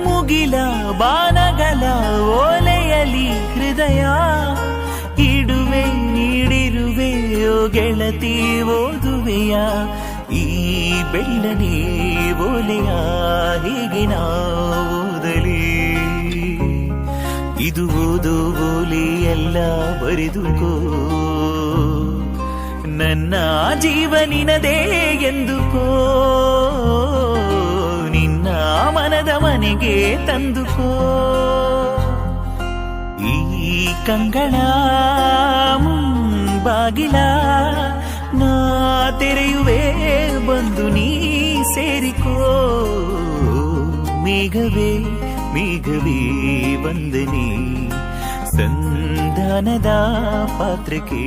ಮುಗಿಲ ಬಾನಗಲ ಓಲೆಯಲಿ ಹೃದಯ ಇಡುವೆ ನೀಡಿರುವೆ ಓ ಗೆಳತಿ ಓದುವೆಯ ಈ ಬೆಳ್ಳನೆ ಓಲೆಯ ಹೀಗೆ ನಾ ಓದಲಿ ಇದು ಓದೋ ಓಲೆಯಲ್ಲ ಬರೆದುಕೋ ನನ್ನ ಜೀವನಿನದೇ ಎಂದುಕೋ ನಿನ್ನ ಮನದ ಮನೆಗೆ ತಂದುಕೋ ಈ ಕಂಗಳ ಬಾಗಿಲ ನಾ ತೆರೆಯುವೆ ಬಂದು ನೀ ಸೇರಿಕೋ ಮೇಘವೇ ಮೇಘವೇ ವಂದನೆ ಸಂಧಾನದ ಪಾತ್ರಕ್ಕೆ